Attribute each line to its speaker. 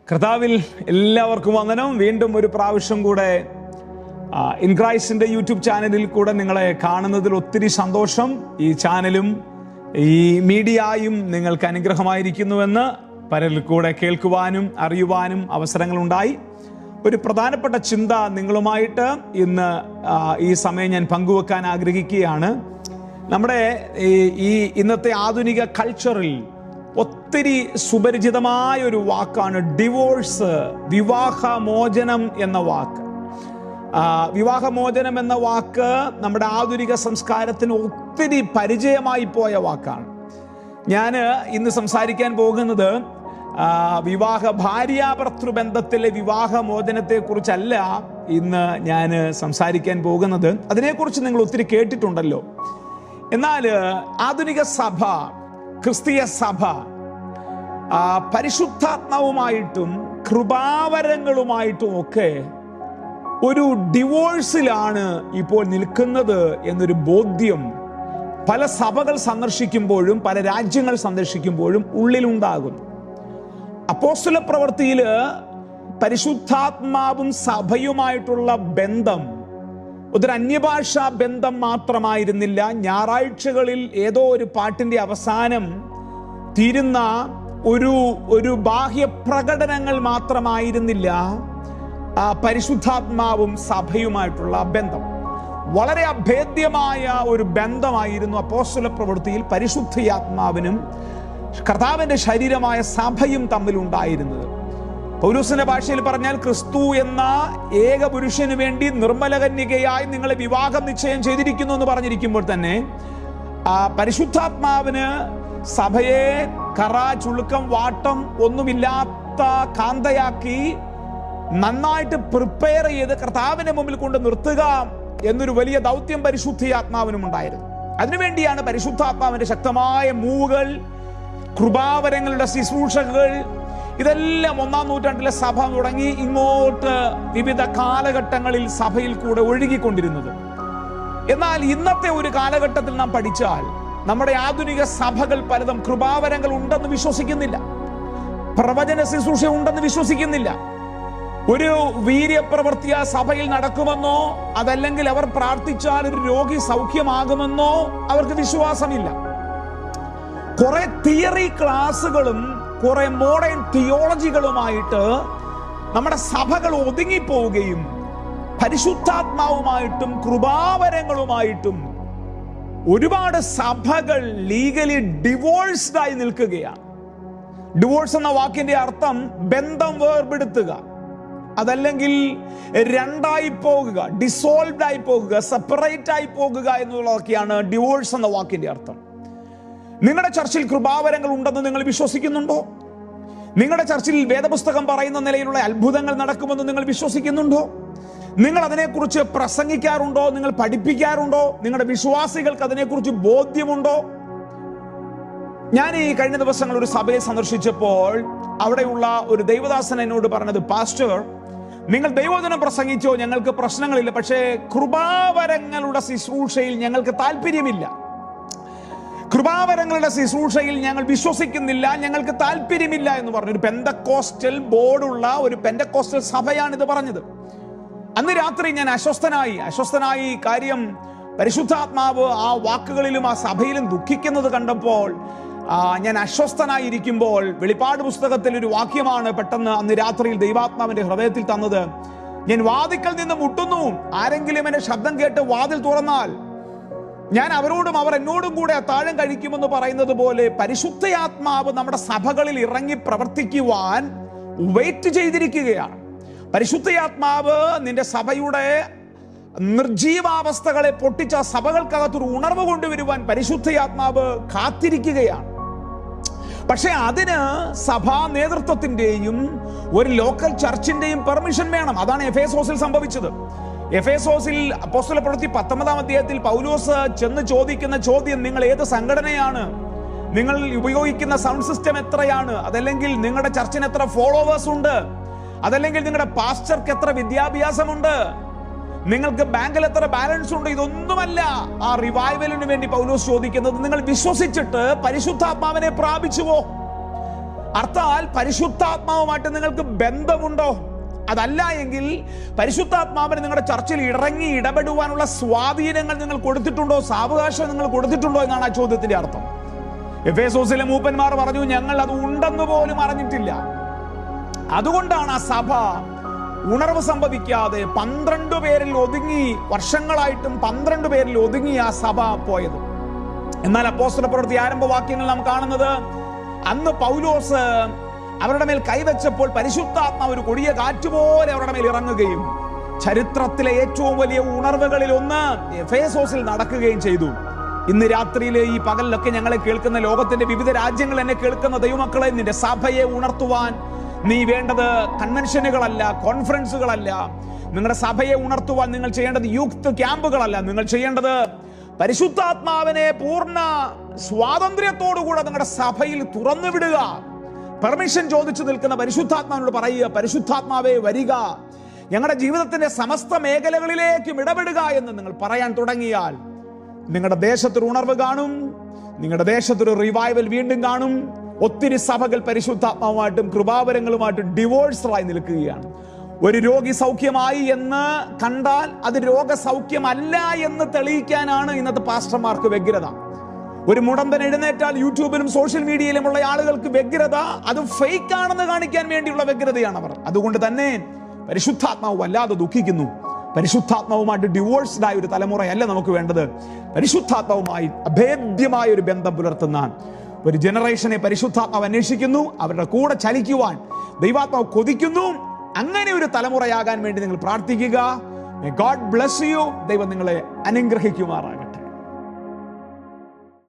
Speaker 1: കർത്താവിൽ എല്ലാവർക്കും വന്ദനം. വീണ്ടും ഒരു പ്രാവശ്യം കൂടെ ഇൻ ക്രൈസ്റ്റിന്റെ യൂട്യൂബ് ചാനലിൽ കൂടെ നിങ്ങളെ കാണുന്നതിൽ ഒത്തിരി സന്തോഷം. ഈ ചാനലും ഈ മീഡിയയും നിങ്ങൾക്ക് അനുഗ്രഹമായിരിക്കുന്നുവെന്ന് പലരിൽ കൂടെ കേൾക്കുവാനും അറിയുവാനും അവസരങ്ങളുണ്ടായി. ഒരു പ്രധാനപ്പെട്ട ചിന്ത നിങ്ങളുമായിട്ട് ഇന്ന് ഈ സമയം ഞാൻ പങ്കുവെക്കാൻ ആഗ്രഹിക്കുകയാണ്. നമ്മുടെ ഈ ഇന്നത്തെ ആധുനിക കൾച്ചറിൽ ഒത്തിരി സുപരിചിതമായ ഒരു വാക്കാണ് ഡിവോഴ്സ്, വിവാഹമോചനം എന്ന വാക്ക്. വിവാഹമോചനം എന്ന വാക്ക് നമ്മുടെ ആധുനിക സംസ്കാരത്തിന് ഒത്തിരി പരിചയമായി പോയ വാക്കാണ്. ഞാൻ ഇന്ന് സംസാരിക്കാൻ പോകുന്നത് ഭാര്യാഭർത്തൃബന്ധത്തിലെ വിവാഹമോചനത്തെ കുറിച്ചല്ല ഇന്ന് ഞാൻ സംസാരിക്കാൻ പോകുന്നത്. അതിനെക്കുറിച്ച് നിങ്ങൾ ഒത്തിരി കേട്ടിട്ടുണ്ടല്ലോ. എന്നാൽ ആധുനിക സഭ, ക്രിസ്തീയ സഭ പരിശുദ്ധാത്മാവുമായിട്ടും കൃപാവരങ്ങളുമായിട്ടും ഒക്കെ ഒരു ഡിവോഴ്സിലാണ് ഇപ്പോൾ നിൽക്കുന്നത് എന്നൊരു ബോധ്യം പല സഭകൾ സന്ദർശിക്കുമ്പോഴും പല രാജ്യങ്ങൾ സന്ദർശിക്കുമ്പോഴും ഉള്ളിലുണ്ടാകുന്നു. അപ്പോസ്തല പ്രവൃത്തിയിൽ പരിശുദ്ധാത്മാവും സഭയുമായിട്ടുള്ള ബന്ധം ഒരു അന്യഭാഷാ ബന്ധം മാത്രമായിരുന്നില്ല. ഞായറാഴ്ചകളിൽ ഏതോ ഒരു പാട്ടിന്റെ അവസാനം തീരുന്ന ഒരു ബാഹ്യ പ്രകടനങ്ങൾ മാത്രമായിരുന്നില്ല. പരിശുദ്ധാത്മാവും സഭയുമായിട്ടുള്ള ബന്ധം വളരെ അഭേദ്യമായ ഒരു ബന്ധമായിരുന്നു അപ്പോസ്തല പ്രവൃത്തിയിൽ പരിശുദ്ധാത്മാവിനും കർത്താവിന്റെ ശരീരമായ സഭയും തമ്മിലുണ്ടായിരുന്നത്. പൗലോസിന്റെ ഭാഷയിൽ പറഞ്ഞാൽ, ക്രിസ്തു എന്ന ഏക പുരുഷന് വേണ്ടി നിർമ്മല കന്യകയായി നിങ്ങളെ വിവാഹം നിശ്ചയം ചെയ്തിരിക്കുന്നു എന്ന് പറഞ്ഞിരിക്കുമ്പോൾ തന്നെ പരിശുദ്ധാത്മാവിന് സഭയെ കറ, ചുളുക്കം, വാട്ടം ഒന്നുമില്ലാത്ത കാന്തയാക്കി നന്നായിട്ട് പ്രിപ്പയർ ചെയ്ത് കർത്താവിന്റെ മുമ്പിൽ കൊണ്ട് നിർത്തുക എന്നൊരു വലിയ ദൗത്യം പരിശുദ്ധാത്മാവിനും ഉണ്ടായിരുന്നു. അതിനുവേണ്ടിയാണ് പരിശുദ്ധാത്മാവിന്റെ ശക്തമായ മൂവുകൾ, കൃപാവരങ്ങളുടെ ശുശ്രൂഷകൾ, ഇതെല്ലാം 1-ാം നൂറ്റാണ്ടിലെ സഭ തുടങ്ങി ഇങ്ങോട്ട് വിവിധ കാലഘട്ടങ്ങളിൽ സഭയിൽ കൂടെ ഒഴുകിക്കൊണ്ടിരുന്നത്. എന്നാൽ ഇന്നത്തെ ഒരു കാലഘട്ടത്തിൽ നാം പഠിച്ചാൽ നമ്മുടെ ആധുനിക സഭകൾ പലതും കൃപാവരങ്ങൾ ഉണ്ടെന്ന് വിശ്വസിക്കുന്നില്ല, പ്രവചന ശുശ്രൂഷ ഉണ്ടെന്ന് വിശ്വസിക്കുന്നില്ല. ഒരു വീര്യപ്രവൃത്തി ആ സഭയിൽ നടക്കുമെന്നോ അതല്ലെങ്കിൽ അവർ പ്രാർത്ഥിച്ചാൽ ഒരു രോഗി സൗഖ്യമാകുമെന്നോ അവർക്ക് വിശ്വാസമില്ല. കുറെ തിയറി ക്ലാസുകളും കുറെ മോഡേൺ തിയോളജികളുമായിട്ട് നമ്മുടെ സഭകൾ ഒതുങ്ങിപ്പോവുകയും പരിശുദ്ധാത്മാവുമായിട്ടും കൃപാവരങ്ങളുമായിട്ടും ഒരുപാട് സഭകൾ ലീഗലി ഡിവോഴ്സ്ഡ് ആയി നിൽക്കുകയാണ്. ഡിവോഴ്സ് എന്ന വാക്കിന്റെ അർത്ഥം ബന്ധം വേർപെടുത്തുക, അതല്ലെങ്കിൽ രണ്ടായി പോകുക, ഡിസോൾവ്ഡ് ആയി പോകുക, സെപ്പറേറ്റ് ആയി പോകുക എന്നുള്ളതൊക്കെയാണ് ഡിവോഴ്സ് എന്ന വാക്കിന്റെ അർത്ഥം. നിങ്ങളുടെ ചർച്ചിൽ കൃപാവരങ്ങൾ ഉണ്ടെന്ന് നിങ്ങൾ വിശ്വസിക്കുന്നുണ്ടോ? നിങ്ങളുടെ ചർച്ചിൽ വേദപുസ്തകം പറയുന്ന നിലയിലുള്ള അത്ഭുതങ്ങൾ നടക്കുമെന്ന് നിങ്ങൾ വിശ്വസിക്കുന്നുണ്ടോ? നിങ്ങൾ അതിനെക്കുറിച്ച് പ്രസംഗിക്കാറുണ്ടോ? നിങ്ങൾ പഠിപ്പിക്കാറുണ്ടോ? നിങ്ങളുടെ വിശ്വാസികൾക്ക് അതിനെക്കുറിച്ച് ബോധ്യമുണ്ടോ? ഞാൻ ഈ കഴിഞ്ഞ ദിവസങ്ങൾ ഒരു സഭയെ സന്ദർശിച്ചപ്പോൾ അവിടെയുള്ള ഒരു ദൈവദാസൻ എന്നോട് പറഞ്ഞത്, പാസ്റ്റർ, നിങ്ങൾ ദൈവവചനം പ്രസംഗിച്ചോ, ഞങ്ങൾക്ക് പ്രശ്നങ്ങളില്ല, പക്ഷേ കൃപാവരങ്ങളുടെ ശുശ്രൂഷയിൽ ഞങ്ങൾക്ക് താല്പര്യമില്ല. കൃപാവരങ്ങളുടെ ശുശ്രൂഷയിൽ ഞങ്ങൾ വിശ്വസിക്കുന്നില്ല, ഞങ്ങൾക്ക് താല്പര്യമില്ല എന്ന് പറഞ്ഞു. ഒരു പെന്തക്കോസ്റ്റൽ ബോർഡുള്ള ഒരു പെന്തക്കോസ്റ്റൽ സഭയാണിത് പറഞ്ഞത്. അന്ന് രാത്രി ഞാൻ അസ്വസ്ഥനായി. കാര്യം പരിശുദ്ധാത്മാവ് ആ വാക്കുകളിലും ആ സഭയിലും ദുഃഖിക്കുന്നത് കണ്ടപ്പോൾ ഞാൻ അസ്വസ്ഥനായിരിക്കുമ്പോൾ വെളിപ്പാട് പുസ്തകത്തിൽ ഒരു വാക്യമാണ് പെട്ടെന്ന് അന്ന് രാത്രിയിൽ ദൈവാത്മാവിന്റെ ഹൃദയത്തിൽ തന്നത്. ഞാൻ വാതിൽക്കൽ നിന്ന് മുട്ടുന്നു, ആരെങ്കിലും എന്റെ ശബ്ദം കേട്ട് വാതിൽ തുറന്നാൽ ഞാൻ അവരോടും അവർ എന്നോടും കൂടെ അത്താഴം കഴിക്കുമെന്ന് പറയുന്നത് പോലെ പരിശുദ്ധാത്മാവ് നമ്മുടെ സഭകളിൽ ഇറങ്ങി പ്രവർത്തിക്കുവാൻ വെയിറ്റ് ചെയ്തിരിക്കുകയാണ്. പരിശുദ്ധാത്മാവ് നിന്റെ സഭയുടെ നിർജീവാവസ്ഥകളെ പൊട്ടിച്ച സഭകൾക്കകത്തൊരു ഉണർവ് കൊണ്ടുവരുവാൻ പരിശുദ്ധാത്മാവ് കാത്തിരിക്കുകയാണ്. പക്ഷെ അതിന് സഭാ നേതൃത്വത്തിന്റെയും ഒരു ലോക്കൽ ചർച്ചിന്റെയും പെർമിഷൻ വേണം. അതാണ് എഫേസോസിൽ സംഭവിച്ചത്. എഫേസോസിൽ അപ്പോസ്തല പ്രവൃത്തി 19-ാം അധ്യായത്തിൽ പൗലോസ് ചെന്ന് ചോദിക്കുന്ന ചോദ്യം, നിങ്ങൾ ഏത് സംഘടനയാണ്? നിങ്ങൾ ഉപയോഗിക്കുന്ന സൗണ്ട് സിസ്റ്റം എത്രയാണ്? അതല്ലെങ്കിൽ നിങ്ങളുടെ ചർച്ചിന് എത്ര ഫോളോവേഴ്സ് ഉണ്ട്? അതല്ലെങ്കിൽ നിങ്ങളുടെ പാസ്റ്റർക്ക് എത്ര വിദ്യാഭ്യാസമുണ്ട്? നിങ്ങൾക്ക് ബാങ്കിൽ എത്ര ബാലൻസ് ഉണ്ട്? ഇതൊന്നുമല്ല ആ റിവൈവലിന് വേണ്ടി പൗലോസ് ചോദിക്കുന്നത്. നിങ്ങൾ വിശ്വസിച്ചിട്ട് പരിശുദ്ധാത്മാവിനെ പ്രാപിച്ചുവോ? അർത്ഥാൽ പരിശുദ്ധാത്മാവുമായിട്ട് നിങ്ങൾക്ക് ബന്ധമുണ്ടോ? അതല്ല എങ്കിൽ പരിശുദ്ധാത്മാവിന് നിങ്ങളുടെ ചർച്ചയിൽ ഇറങ്ങി ഇടപെടുവാനുള്ള സ്വാധീനങ്ങൾ നിങ്ങൾ കൊടുത്തിട്ടുണ്ടോ, സാവകാശം നിങ്ങൾ കൊടുത്തിട്ടുണ്ടോ എന്നാണ് ആ ചോദ്യത്തിന്റെ അർത്ഥം. എഫേസോസിലെ മൂപ്പന്മാർ പറഞ്ഞു, ഞങ്ങൾ അത് ഉണ്ടെന്ന് പോലും അറിഞ്ഞിട്ടില്ല. അതുകൊണ്ടാണ് ആ സഭ ഉണർവ് സംഭവിക്കാതെ 12 പേരിൽ ഒതുങ്ങി, വർഷങ്ങളായിട്ടും 12 പേരിൽ ഒതുങ്ങി ആ സഭ പോയത്. എന്നാൽ അപ്പോസ്തല പ്രവൃത്തി ആരംഭവാക്യങ്ങൾ നാം കാണുന്നത്, അന്ന് പൗലോസ് അവരുടെ മേൽ കൈവച്ചപ്പോൾ പരിശുദ്ധാത്മാവ് ഒരു കൊടിയ കാറ്റുപോലെ അവരുടെ മേൽ ഇറങ്ങുകയും ചരിത്രത്തിലെ ഏറ്റവും വലിയ ഉണർവുകളിൽ ഒന്ന് എഫേസോസിൽ നടക്കുകയും ചെയ്തു. ഇന്ന് രാത്രിയിലെ ഈ പകലിലൊക്കെ ഞങ്ങളെ കേൾക്കുന്ന ലോകത്തിന്റെ വിവിധ രാജ്യങ്ങൾ എന്നെ കേൾക്കുന്ന ദൈവമക്കളെ, നിന്റെ സഭയെ ഉണർത്തുവാൻ നീ വേണ്ടത് കൺവെൻഷനുകളല്ല, കോൺഫറൻസുകളല്ല. നിങ്ങളുടെ സഭയെ ഉണർത്തുവാൻ നിങ്ങൾ ചെയ്യേണ്ടത് യൂത്ത് ക്യാമ്പുകളല്ല. നിങ്ങൾ ചെയ്യേണ്ടത് പരിശുദ്ധാത്മാവിനെ പൂർണ്ണ സ്വാതന്ത്ര്യത്തോടുകൂടെ നിങ്ങളുടെ സഭയിൽ തുറന്നു വിടുക. പെർമിഷൻ ചോദിച്ചു നിൽക്കുന്ന പരിശുദ്ധാത്മാവിനോട് പറയുക, പരിശുദ്ധാത്മാവേ വരിക, ഞങ്ങളുടെ ജീവിതത്തിന്റെ സമസ്ത മേഖലകളിലേക്കും ഇടപെടുക എന്ന് നിങ്ങൾ പറയാൻ തുടങ്ങിയാൽ നിങ്ങളുടെ ദേശത്തൊരു ഉണർവ് കാണും, നിങ്ങളുടെ ദേശത്തൊരു റിവൈവൽ വീണ്ടും കാണും. ഒത്തിരി സഭകൾ പരിശുദ്ധാത്മാവുമായിട്ടും കൃപാവരങ്ങളുമായിട്ടും ഡിവോഴ്സറായി നിൽക്കുകയാണ്. ഒരു രോഗി സൗഖ്യമായി എന്ന് കണ്ടാൽ അത് രോഗസൗഖ്യമല്ല എന്ന് തെളിയിക്കാനാണ് ഇന്നത്തെ പാസ്റ്റർമാർക്ക് വ്യഗ്രത. ഒരു മുടന്തൻ എഴുന്നേറ്റാൽ യൂട്യൂബിലും സോഷ്യൽ മീഡിയയിലുമുള്ള ആളുകൾക്ക് വ്യഗ്രത അത് ഫേക്ക് ആണെന്ന് കാണിക്കാൻ വേണ്ടിയുള്ള വ്യഗ്രതയാണ് അവർ. അതുകൊണ്ട് തന്നെ പരിശുദ്ധാത്മാവ് വല്ലാതെ ദുഃഖിക്കുന്നു. പരിശുദ്ധാത്മാവുമായിട്ട് ഡിവോഴ്സ്ഡ് ആയ ഒരു തലമുറയല്ല നമുക്ക് വേണ്ടത്. പരിശുദ്ധാത്മാവുമായി അഭേദ്യമായ ഒരു ബന്ധം പുലർത്തുന്ന ഒരു ജനറേഷനെ പരിശുദ്ധാത്മാവ് അന്വേഷിക്കുന്നു. അവരുടെ കൂടെ ചലിക്കുവാൻ ദൈവാത്മാവ് കൊതിക്കുന്നു. അങ്ങനെ ഒരു തലമുറയാകാൻ വേണ്ടി നിങ്ങൾ പ്രാർത്ഥിക്കുക. May God bless you. ദൈവം നിങ്ങളെ അനുഗ്രഹിക്കുമാറാകട്ടെ.